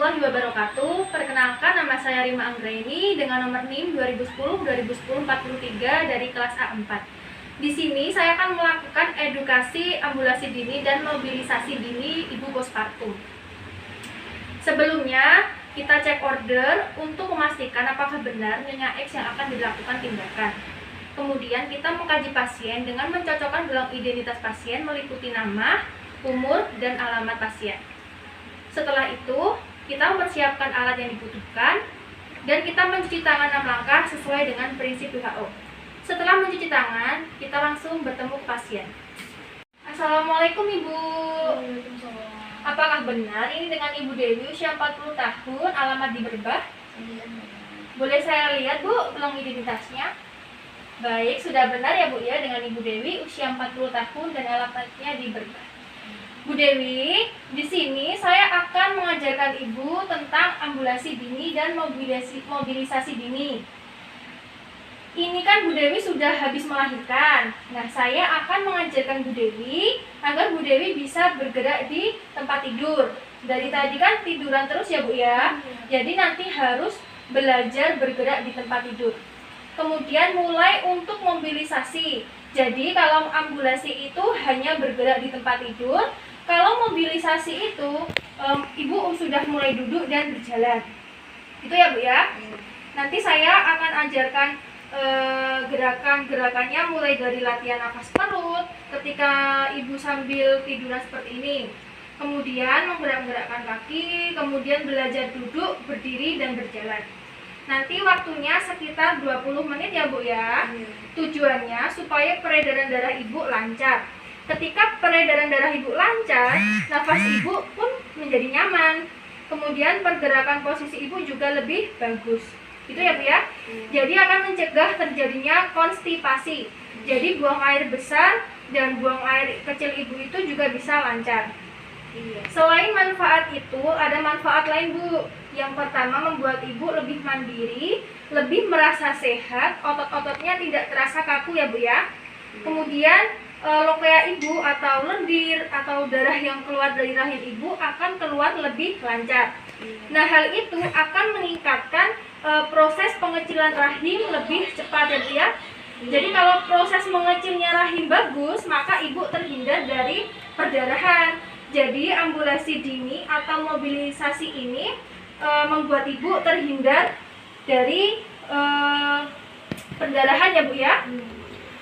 warahmatullahi wabarakatuh. Perkenalkan, nama saya Rima Anggraini dengan nomor NIM 2010-2010-43 dari kelas A4. Di sini saya akan melakukan edukasi ambulasi dini dan mobilisasi dini ibu postpartum. Sebelumnya, kita cek order untuk memastikan apakah benar Nyonya X yang akan dilakukan tindakan. Kemudian kita mengkaji pasien dengan mencocokkan gelang identitas pasien meliputi nama, umur, dan alamat pasien. Setelah itu, kita mempersiapkan alat yang dibutuhkan dan kita mencuci tangan 6 langkah sesuai dengan prinsip WHO. Setelah mencuci tangan, kita langsung bertemu pasien. Assalamualaikum Ibu. Waalaikumsalam. Apakah benar ini dengan Ibu Dewi usia 40 tahun, alamat di Berbah? Iya. Boleh saya lihat Bu, gelang identitasnya? Baik, sudah benar ya Bu ya, dengan Ibu Dewi usia 40 tahun dan alamatnya di Berbah. Bu Dewi, di sini saya akan mengajarkan Ibu tentang ambulasi dini dan mobilisasi dini. Ini kan Bu Dewi sudah habis melahirkan. Nah, saya akan mengajarkan Bu Dewi agar Bu Dewi bisa bergerak di tempat tidur. Dari tadi kan tiduran terus ya Bu ya. Jadi nanti harus belajar bergerak di tempat tidur. Kemudian mulai untuk mobilisasi. Jadi kalau ambulasi itu hanya bergerak di tempat tidur. Kalau mobilisasi itu, Ibu sudah mulai duduk dan berjalan. Itu ya Bu ya. Nanti saya akan ajarkan gerakan-gerakannya mulai dari latihan nafas perut ketika Ibu sambil tiduran seperti ini. Kemudian menggerak-gerakkan kaki, kemudian belajar duduk, berdiri, dan berjalan. Nanti waktunya sekitar 20 menit ya Bu ya. Tujuannya supaya peredaran darah Ibu lancar. Ketika peredaran darah Ibu lancar, nafas Ibu pun menjadi nyaman. Kemudian pergerakan posisi Ibu juga lebih bagus. Itu ya Bu ya. Jadi akan mencegah terjadinya konstipasi. Jadi buang air besar dan buang air kecil Ibu itu juga bisa lancar. Selain manfaat itu, ada manfaat lain Bu. Yang pertama, membuat Ibu lebih mandiri, lebih merasa sehat, otot-ototnya tidak terasa kaku ya Bu ya. Kemudian lokea Ibu atau lendir atau darah yang keluar dari rahim Ibu akan keluar lebih lancar. Nah, hal itu akan meningkatkan proses pengecilan rahim lebih cepat ya Bu ya. Jadi kalau proses mengecilnya rahim bagus, maka Ibu terhindar dari perdarahan. Jadi ambulasi dini atau mobilisasi ini membuat Ibu terhindar dari perdarahan ya Bu ya.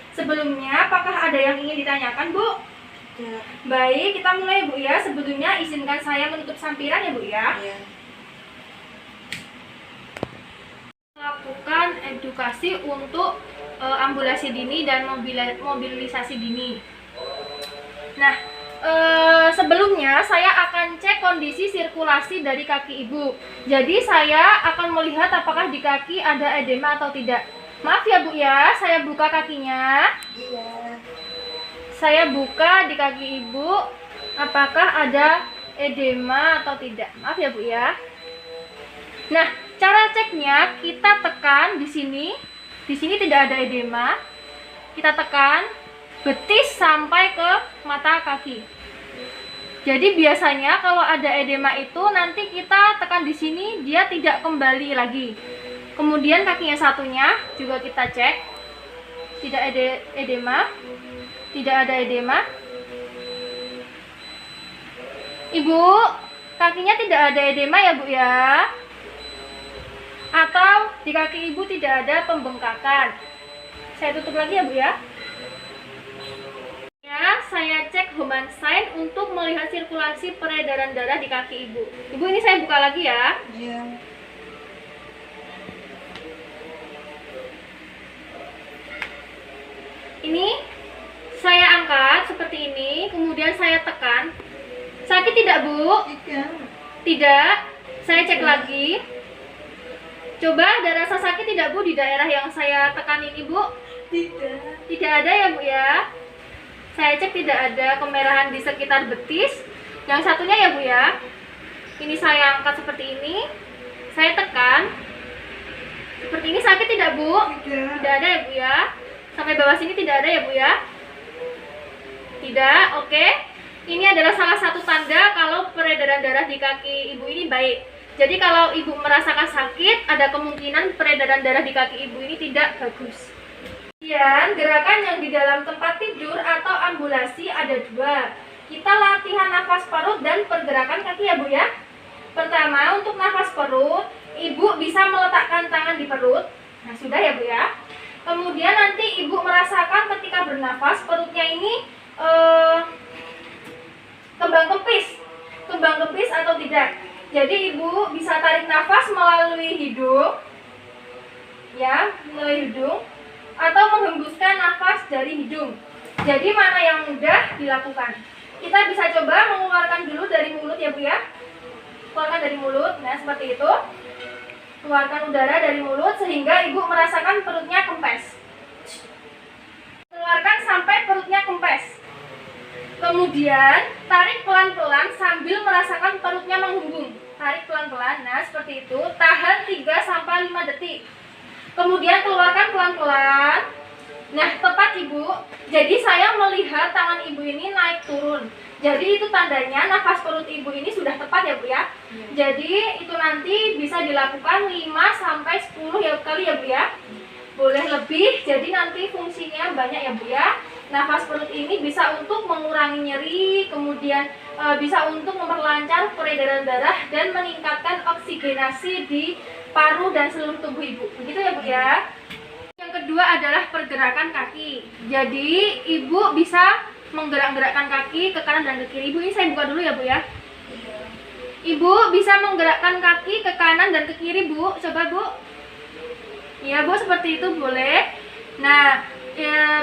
Sebelumnya, apakah ada yang ingin ditanyakan Bu? Ya. Baik, kita mulai Bu ya. Sebelumnya izinkan saya menutup sampiran ya Bu ya. Melakukan edukasi untuk ambulasi dini dan mobilisasi dini. Nah, sebelumnya saya akan cek kondisi sirkulasi dari kaki Ibu. Jadi saya akan melihat apakah di kaki ada edema atau tidak. Maaf ya Bu ya, saya buka kakinya. Iya. Saya buka di kaki Ibu, apakah ada edema atau tidak. Maaf ya Bu ya. Nah, cara ceknya kita tekan di sini. Di sini tidak ada edema. Kita tekan betis sampai ke mata kaki. Jadi biasanya kalau ada edema itu nanti kita tekan di sini, dia tidak kembali lagi. Kemudian kakinya satunya juga kita cek. Tidak ada edema. Tidak ada edema. Ibu, kakinya tidak ada edema ya Bu ya. Atau di kaki Ibu tidak ada pembengkakan. Saya tutup lagi ya Bu ya. Ya, saya cek Homan sign untuk melihat sirkulasi peredaran darah di kaki Ibu. Ibu, ini saya buka lagi ya. Iya. Ini saya angkat seperti ini, kemudian saya tekan. Sakit tidak Bu? Tidak. Tidak. Saya cek lagi. Coba ada rasa sakit tidak Bu di daerah yang saya tekan ini Bu? Tidak. Tidak ada ya Bu ya. Saya cek tidak ada kemerahan di sekitar betis. Yang satunya ya Bu ya. Ini saya angkat seperti ini. Saya tekan. Seperti ini, sakit tidak Bu? Tidak. Tidak ada ya Bu ya. Sampai bawah sini tidak ada ya Bu ya. Tidak, oke. Ini adalah salah satu tanda kalau peredaran darah di kaki Ibu ini baik. Jadi kalau ibu merasakan sakit, ada kemungkinan peredaran darah di kaki ibu ini tidak bagus. Kemudian gerakan yang di dalam tempat tidur atau ambulasi ada dua. Kita latihan nafas perut dan pergerakan kaki ya Bu ya. Pertama, untuk nafas perut, ibu bisa meletakkan tangan di perut. Nah, sudah ya Bu ya. Kemudian nanti ibu merasakan ketika bernafas perutnya ini kembang kempis atau tidak. Jadi ibu bisa tarik nafas melalui hidung, ya, melalui hidung, atau menghembuskan nafas dari hidung. Jadi mana yang mudah dilakukan? Kita bisa coba mengeluarkan dulu dari mulut ya Bu ya. Keluarkan dari mulut, nah seperti itu. Keluarkan udara dari mulut sehingga ibu merasakan perutnya kempes. Keluarkan sampai perutnya kempes. Kemudian tarik pelan-pelan sambil merasakan perutnya menghembung. Tarik pelan-pelan, nah seperti itu. Tahan 3-5 detik. Kemudian keluarkan pelan-pelan. Nah, tepat ibu. Jadi saya melihat tangan ibu ini naik turun. Jadi itu tandanya nafas perut ibu ini sudah tepat ya Bu ya. Jadi itu nanti bisa dilakukan 5-10 ya kali ya Bu ya. Boleh lebih. Jadi nanti fungsinya banyak ya Bu ya. Nafas perut ini bisa untuk mengurangi nyeri, kemudian bisa untuk memperlancar peredaran darah dan meningkatkan oksigenasi di paru dan seluruh tubuh ibu. Begitu ya Bu ya. Yang kedua adalah pergerakan kaki. Jadi ibu bisa menggerak-gerakkan kaki ke kanan dan ke kiri. Ibu ini saya buka dulu ya Bu ya. Ibu bisa menggerakkan kaki ke kanan dan ke kiri Bu. Coba Bu. Iya Bu, seperti itu boleh. Nah,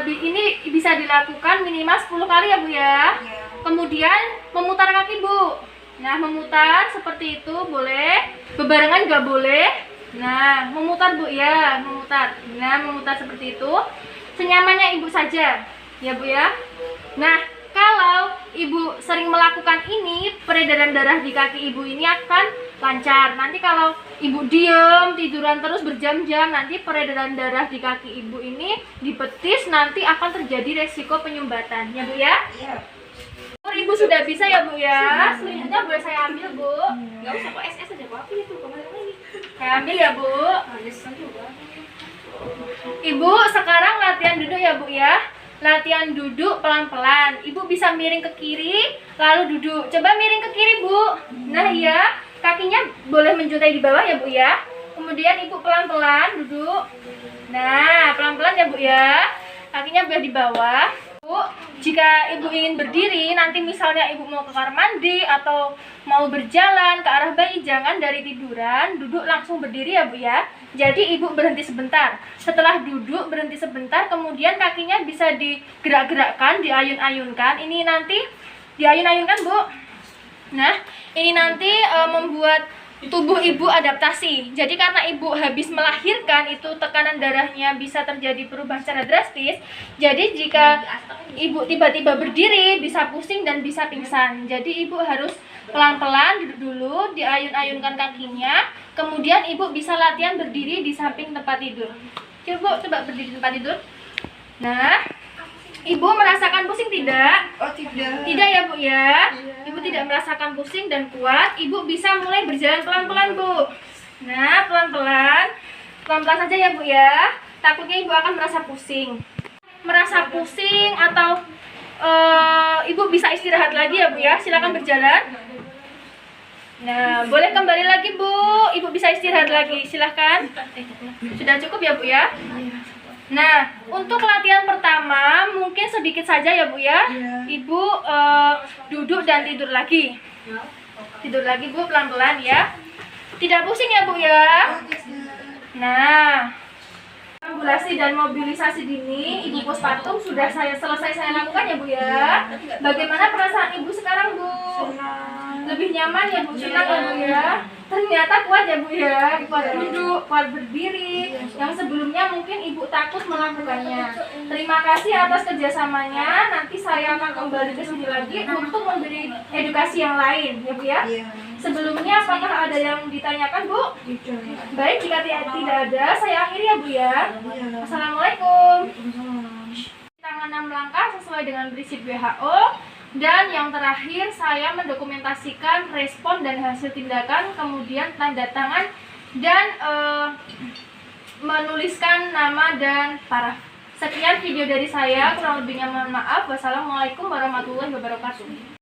ini bisa dilakukan minimal 10 kali ya Bu ya. Kemudian memutar kaki Bu. Nah, memutar seperti itu boleh. Bebarengan juga boleh. Nah, memutar Bu ya, memutar. Nah, memutar seperti itu. Senyamannya ibu saja, ya Bu ya. Nah, kalau ibu sering melakukan ini, peredaran darah di kaki ibu ini akan lancar. Nanti kalau ibu diem, tiduran terus berjam-jam, nanti peredaran darah di kaki ibu ini di betis nanti akan terjadi resiko penyumbatan, ya Bu ya. Ibu sudah bisa ya Bu ya. Selanjutnya boleh saya ambil Bu. Nggak usah kok SS aja Bu. Aku itu kemarin lagi. Saya ambil ya Bu. Ibu sekarang latihan duduk ya Bu ya. Latihan duduk pelan-pelan. Ibu bisa miring ke kiri lalu duduk. Coba miring ke kiri Bu. Nah iya, kakinya boleh menjuntai di bawah ya Bu ya. Kemudian ibu pelan-pelan duduk. Nah, pelan-pelan ya Bu ya. Kakinya boleh di bawah. Bu, jika ibu ingin berdiri, nanti misalnya ibu mau ke kamar mandi atau mau berjalan ke arah bayi, jangan dari tiduran, duduk langsung berdiri ya Bu ya. Jadi ibu berhenti sebentar. Setelah duduk berhenti sebentar, kemudian kakinya bisa digerak-gerakkan, diayun-ayunkan. Ini nanti diayun-ayunkan Bu. Nah, ini nanti membuat tubuh ibu adaptasi. Jadi karena ibu habis melahirkan, itu tekanan darahnya bisa terjadi perubahan secara drastis. Jadi jika ibu tiba-tiba berdiri bisa pusing dan bisa pingsan. Jadi ibu harus pelan-pelan duduk dulu, diayun-ayunkan kakinya. Kemudian ibu bisa latihan berdiri di samping tempat tidur. Coba berdiri di tempat tidur. Nah, ibu merasakan pusing tidak? Oh tidak. Tidak ya Bu ya. Ibu tidak merasakan pusing dan kuat. Ibu bisa mulai berjalan pelan-pelan Bu. Nah, pelan-pelan. Pelan-pelan saja ya Bu ya. Takutnya ibu akan merasa pusing. Merasa pusing atau ibu bisa istirahat lagi ya Bu ya. Silakan berjalan. Nah, boleh kembali lagi Bu. Ibu bisa istirahat lagi. Silahkan. Sudah cukup ya Bu ya. Nah, untuk latihan pertama mungkin sedikit saja ya Bu ya. Ibu duduk dan tidur lagi. Tidur lagi Bu, pelan-pelan ya. Tidak pusing ya Bu ya. Nah, ambulasi dan mobilisasi dini Ibu Postpartum sudah selesai saya lakukan ya Bu ya. Bagaimana perasaan Ibu sekarang Bu? Lebih nyaman ya Bu, senang ya Bu ya. Ternyata kuat ya Bu ya, kuat duduk, kuat berdiri. Yang sebelumnya mungkin Ibu takut melakukannya. Terima kasih atas kerjasamanya. Nanti saya akan kembali ke sini lagi untuk memberi edukasi yang lain ya Bu ya. Sebelumnya apakah ada yang ditanyakan Bu? Baik, jika tidak ada, saya akhiri ya Bu ya. Assalamualaikum. Tangan 6 langkah sesuai dengan prinsip WHO. Dan yang terakhir, saya mendokumentasikan respon dan hasil tindakan, kemudian tanda tangan dan menuliskan nama dan paraf. Sekian video dari saya, kurang lebihnya mohon maaf. Wassalamualaikum warahmatullahi wabarakatuh.